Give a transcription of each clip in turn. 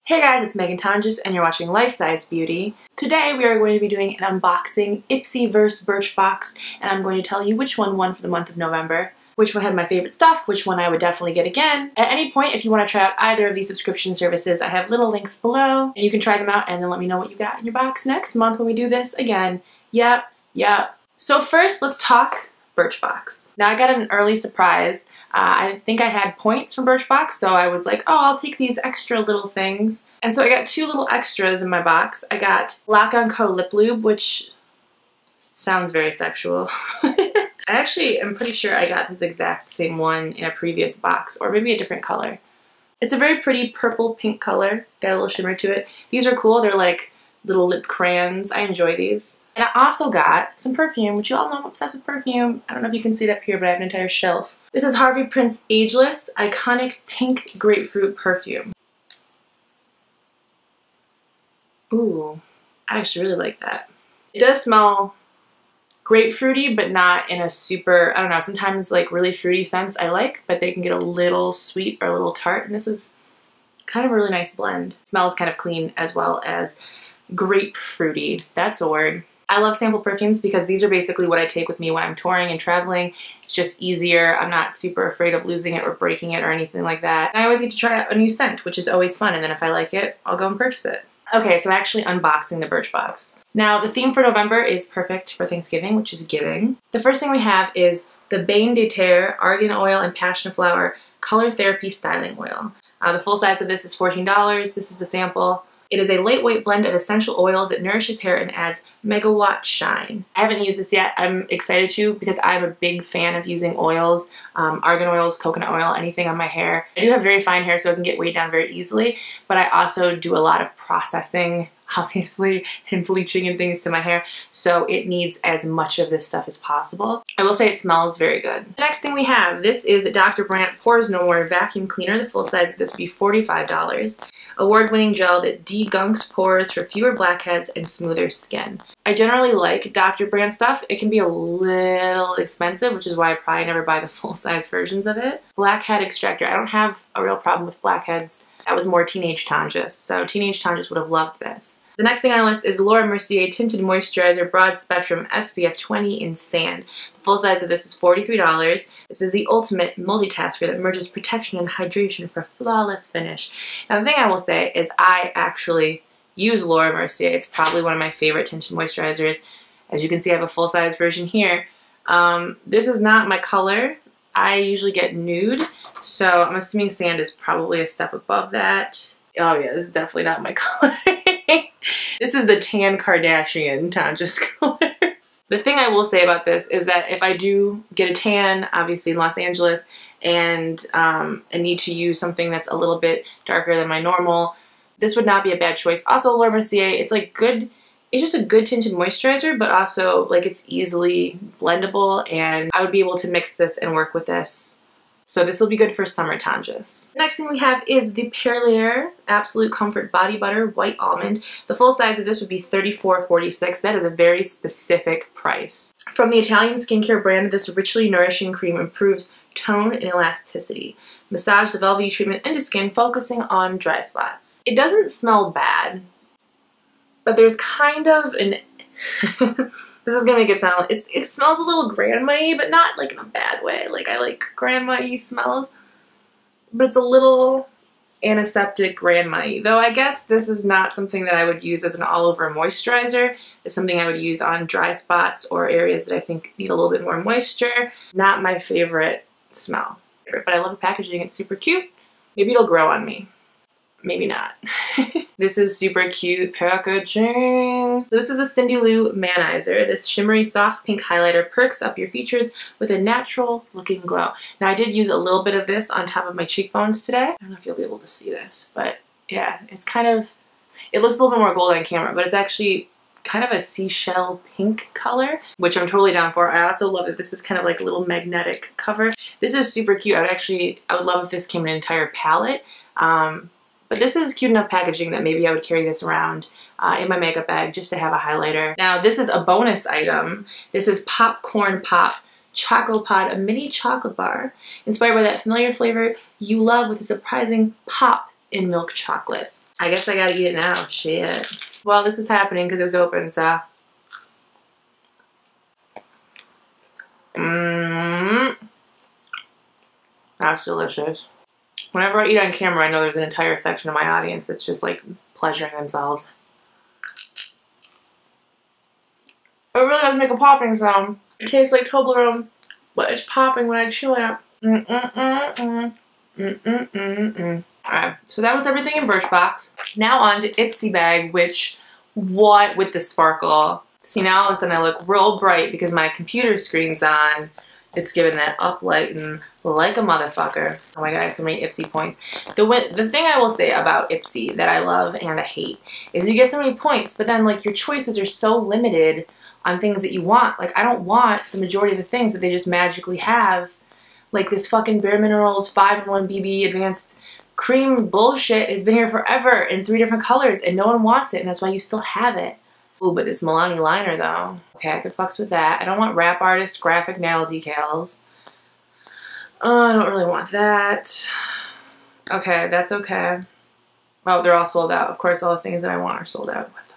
Hey guys, it's Meghan Tonjes and you're watching Life Size Beauty. Today we are going to be doing an unboxing Ipsy vs Birchbox, and I'm going to tell you which one won for the month of November, which one had my favorite stuff, which one I would definitely get again. At any point, if you want to try out either of these subscription services, I have little links below, and you can try them out and then let me know what you got in your box next month when we do this again. Yep. So first, let's talk Birchbox. Now I got an early surprise. I think I had points from Birchbox, so I was like, oh, I'll take these extra little things. And so I got two little extras in my box. I got Lock On Co lip lube, which sounds very sexual. I actually am pretty sure I got this exact same one in a previous box, or maybe a different color. It's a very pretty purple pink color, got a little shimmer to it. These are cool, they're like little lip crayons. I enjoy these. And I also got some perfume, which you all know I'm obsessed with perfume. I don't know if you can see it up here, but I have an entire shelf. This is Harvey Prince Ageless Iconic Pink Grapefruit Perfume. Ooh, I actually really like that. It does smell grapefruity, but not in a super, I don't know, sometimes like really fruity scents I like, but they can get a little sweet or a little tart, and this is kind of a really nice blend. It smells kind of clean as well as grapefruity. That's a word. I love sample perfumes because these are basically what I take with me when I'm touring and traveling. It's just easier. I'm not super afraid of losing it or breaking it or anything like that. And I always get to try out a new scent, which is always fun, and then if I like it, I'll go and purchase it. Okay, so actually unboxing the Birchbox. Now, the theme for November is perfect for Thanksgiving, which is giving. The first thing we have is the Bain de Terre Argan Oil and Passion Flower Color Therapy Styling Oil. The full size of this is $14. This is a sample. It is a lightweight blend of essential oils that nourishes hair and adds megawatt shine. I haven't used this yet. I'm excited to because I'm a big fan of using oils, argan oils, coconut oil, anything on my hair. I do have very fine hair, so it can get weighed down very easily, but I also do a lot of processing, obviously, and bleaching and things to my hair, so it needs as much of this stuff as possible. I will say it smells very good. The next thing we have, this is Dr. Brandt Pores No More Vacuum Cleaner. The full size of this would be $45. Award-winning gel that degunks pores for fewer blackheads and smoother skin. I generally like Dr. Brandt stuff. It can be a little expensive, which is why I probably never buy the full-size versions of it. Blackhead extractor. I don't have a real problem with blackheads. That was more Teenage Tonjes, so Teenage Tonjes would have loved this. The next thing on our list is Laura Mercier Tinted Moisturizer Broad Spectrum SPF 20 in Sand. The full size of this is $43. This is the ultimate multitasker that merges protection and hydration for a flawless finish. Now the thing I will say is I actually use Laura Mercier. It's probably one of my favorite tinted moisturizers. As you can see, I have a full size version here. This is not my color. I usually get nude, so I'm assuming Sand is probably a step above that. Oh yeah, this is definitely not my color. This is the Tan Kardashian Tonjes color. The thing I will say about this is that if I do get a tan, obviously in Los Angeles, and I need to use something that's a little bit darker than my normal, this would not be a bad choice. Also, Laura Mercier, it's like good, it's just a good tinted moisturizer, but also like it's easily blendable, and I would be able to mix this and work with this. So this will be good for summer Tonjes. The next thing we have is the Perlier Absolute Comfort Body Butter White Almond. The full size of this would be $34.46. That is a very specific price. From the Italian skincare brand, this richly nourishing cream improves tone and elasticity. Massage the velvety treatment into skin, focusing on dry spots. It doesn't smell bad, but there's kind of an... This is gonna make it sound, it smells a little grandma-y, but not like in a bad way. Like I like grandma-y smells, but it's a little antiseptic grandma-y. Though I guess this is not something that I would use as an all-over moisturizer. It's something I would use on dry spots or areas that I think need a little bit more moisture. Not my favorite smell, but I love the packaging. It's super cute. Maybe it'll grow on me. Maybe not. This is super cute packaging. So this is a Cindy Lou Manizer. This shimmery soft pink highlighter perks up your features with a natural looking glow. Now I did use a little bit of this on top of my cheekbones today. I don't know if you'll be able to see this, but yeah, it's kind of, it looks a little bit more gold on camera, but it's actually kind of a seashell pink color, which I'm totally down for. I also love that this is kind of like a little magnetic cover. This is super cute. I would love if this came in an entire palette. But this is cute enough packaging that maybe I would carry this around in my makeup bag just to have a highlighter. Now this is a bonus item. This is Popcorn Pop Choco Pod, a mini chocolate bar inspired by that familiar flavor you love with a surprising pop in milk chocolate. I guess I gotta eat it now. Shit. Well, this is happening because it was open, so. That's delicious. Whenever I eat on camera, I know there's an entire section of my audience that's just like pleasuring themselves. It really does make a popping sound. It tastes like Toblerone, but it's popping when I chew it. Alright, so that was everything in Birchbox. Now on to Ipsy bag, which, what with the sparkle. See, now all of a sudden I look real bright because my computer screen's on. It's giving that uplighting like a motherfucker. Oh my god, I have so many Ipsy points. The thing I will say about Ipsy that I love and I hate is you get so many points, but then like your choices are so limited on things that you want. Like I don't want the majority of the things that they just magically have. Like this fucking Bare Minerals 5-in-1 BB Advanced Cream bullshit has been here forever in 3 different colors and no one wants it and that's why you still have it. Ooh, but this Milani liner though. Okay, I could fucks with that. I don't want Rap Artist graphic nail decals. I don't really want that. Okay, that's okay. Oh, they're all sold out. Of course, all the things that I want are sold out. What the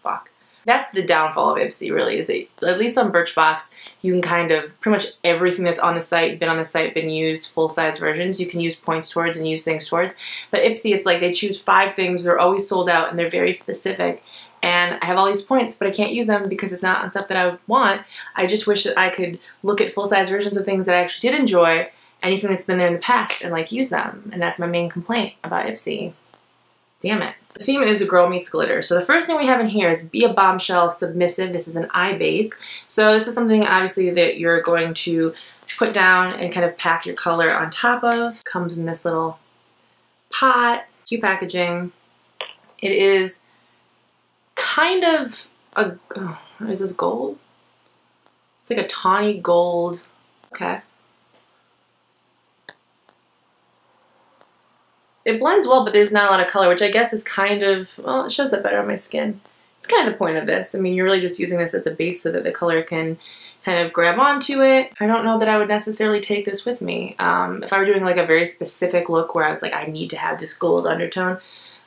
fuck? That's the downfall of Ipsy, really, is that, at least on Birchbox, you can kind of, pretty much everything that's on the site, been used, full-size versions, you can use points towards and use things towards. But Ipsy, it's like they choose 5 things, they're always sold out, and they're very specific. And I have all these points, but I can't use them because it's not on stuff that I want. I just wish that I could look at full-size versions of things that I actually did enjoy, anything that's been there in the past, and like use them. And that's my main complaint about Ipsy. Damn it. The theme is a girl meets glitter. So the first thing we have in here is Be a Bombshell Submissive. This is an eye base. So this is something obviously that you're going to put down and kind of pack your color on top of. Comes in this little pot, cute packaging. It is kind of a, oh, is this gold? It's like a tawny gold. Okay. It blends well, but there's not a lot of color, which I guess is kind of, well, it shows up better on my skin. It's kind of the point of this. I mean, you're really just using this as a base so that the color can kind of grab onto it. I don't know that I would necessarily take this with me. If I were doing like a very specific look where I was like, I need to have this gold undertone,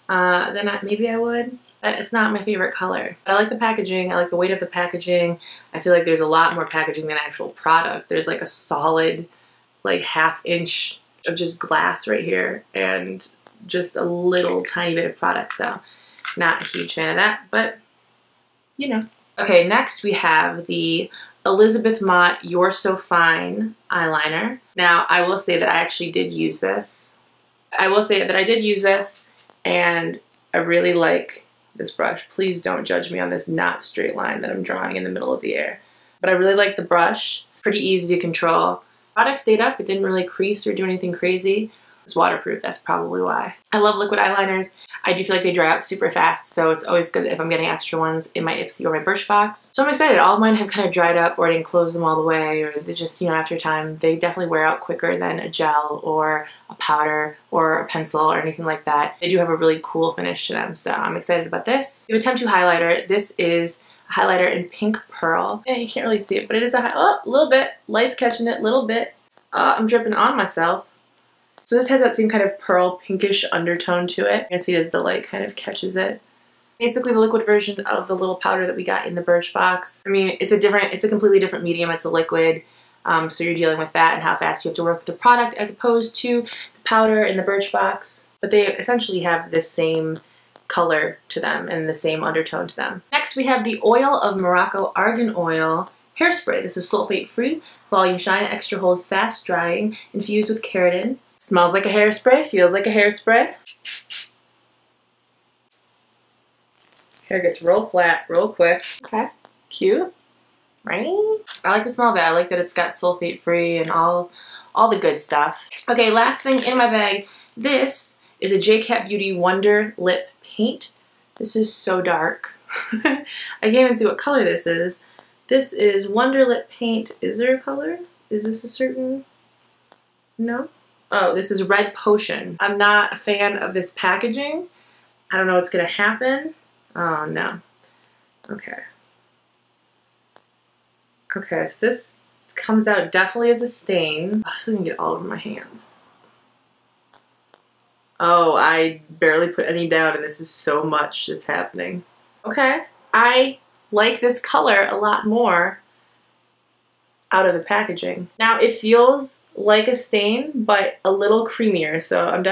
then maybe I would. But it's not my favorite color. But I like the packaging. I like the weight of the packaging. I feel like there's a lot more packaging than actual product. There's like a solid, like 1/2 inch of just glass right here and just a little tiny bit of product, so not a huge fan of that, but you know. Okay, next we have the Elizabeth Mott You're So Fine eyeliner. Now I will say that I actually did use this. I will say that I did use this and I really like this brush. Please don't judge me on this not straight line that I'm drawing in the middle of the air. But I really like the brush. Pretty easy to control. Product stayed up, it didn't really crease or do anything crazy. It's waterproof, that's probably why. I love liquid eyeliners. I do feel like they dry out super fast, so it's always good if I'm getting extra ones in my Ipsy or my Birchbox. So I'm excited. All of mine have kind of dried up or I didn't close them all the way, or they just, you know, after time, they definitely wear out quicker than a gel or a powder or a pencil or anything like that. They do have a really cool finish to them, so I'm excited about this. We have a Temp 2 highlighter. This is highlighter in Pink Pearl. Yeah, you can't really see it, but it is a little bit. Light's catching it, a little bit. I'm dripping on myself. So this has that same kind of pearl pinkish undertone to it. You can see it as the light kind of catches it. Basically the liquid version of the little powder that we got in the Birchbox. I mean, it's a completely different medium. It's a liquid, so you're dealing with that and how fast you have to work with the product as opposed to the powder in the Birchbox. But they essentially have the same color to them and the same undertone to them. Next we have the Oil of Morocco Argan Oil Hairspray. This is sulfate free, volume shine, extra hold, fast drying, infused with keratin. Smells like a hairspray, feels like a hairspray. Hair gets real flat, real quick. Okay, cute, right? I like the smell of it. I like that it's got sulfate free and all the good stuff. Okay, last thing in my bag. This is a JCat Beauty Wonder Lip Paint. This is so dark. I can't even see what color this is. This is Wonder Lip Paint. Is there a color? Is this a certain... No? Oh, this is Red Potion. I'm not a fan of this packaging. I don't know what's gonna happen. Oh, no. Okay. Okay, so this comes out definitely as a stain. Oh, so I can get all over my hands. Oh, I barely put any down and this is so much that's happening. Okay, I like this color a lot more out of the packaging. Now it feels like a stain, but a little creamier, so I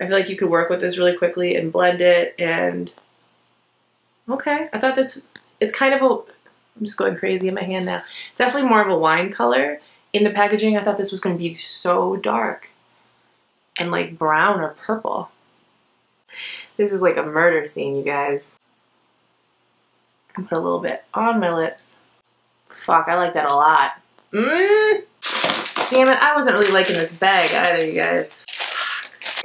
feel like you could work with this really quickly and blend it, and okay, I thought this, it's kind of a, I'm just going crazy in my hand now. It's definitely more of a wine color. In the packaging, I thought this was going to be so dark and like brown or purple. This is like a murder scene, you guys. I put a little bit on my lips. Fuck, I like that a lot. Damn it, I wasn't really liking this bag either, you guys.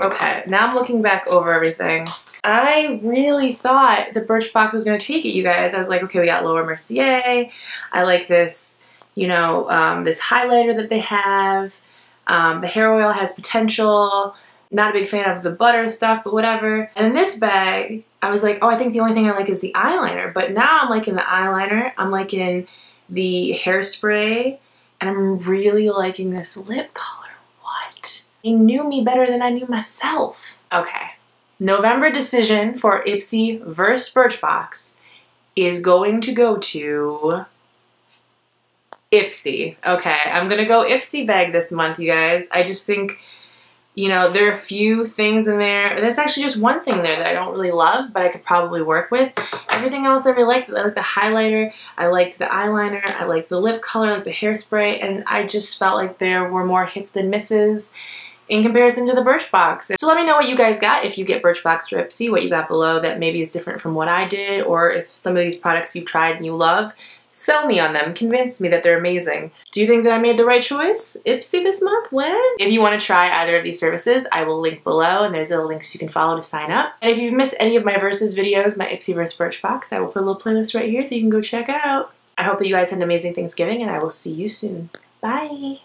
Okay, now I'm looking back over everything. I really thought the Birchbox was going to take it, you guys. I was like, okay, we got Laura Mercier. I like this, you know, this highlighter that they have. The hair oil has potential. Not a big fan of the butter stuff, but whatever. And in this bag, I was like, oh, I think the only thing I like is the eyeliner. But now I'm liking the eyeliner. I'm liking the hairspray. And I'm really liking this lip color. What? They knew me better than I knew myself. Okay. November decision for Ipsy versus Birchbox is going to go to Ipsy. Okay, I'm gonna go Ipsy bag this month, you guys. I just think, you know, there are a few things in there. There's actually just one thing there that I don't really love, but I could probably work with. Everything else I really liked. I liked the highlighter, I liked the eyeliner, I liked the lip color, I liked the hairspray, and I just felt like there were more hits than misses in comparison to the Birchbox. So let me know what you guys got if you get Birchbox or Ipsy, what you got below that maybe is different from what I did, or if some of these products you've tried and you love, sell me on them, convince me that they're amazing. Do you think that I made the right choice? Ipsy this month? When? If you want to try either of these services, I will link below and there's little links you can follow to sign up. And if you've missed any of my versus videos, my Ipsy versus Birchbox, I will put a little playlist right here that you can go check out. I hope that you guys had an amazing Thanksgiving and I will see you soon. Bye!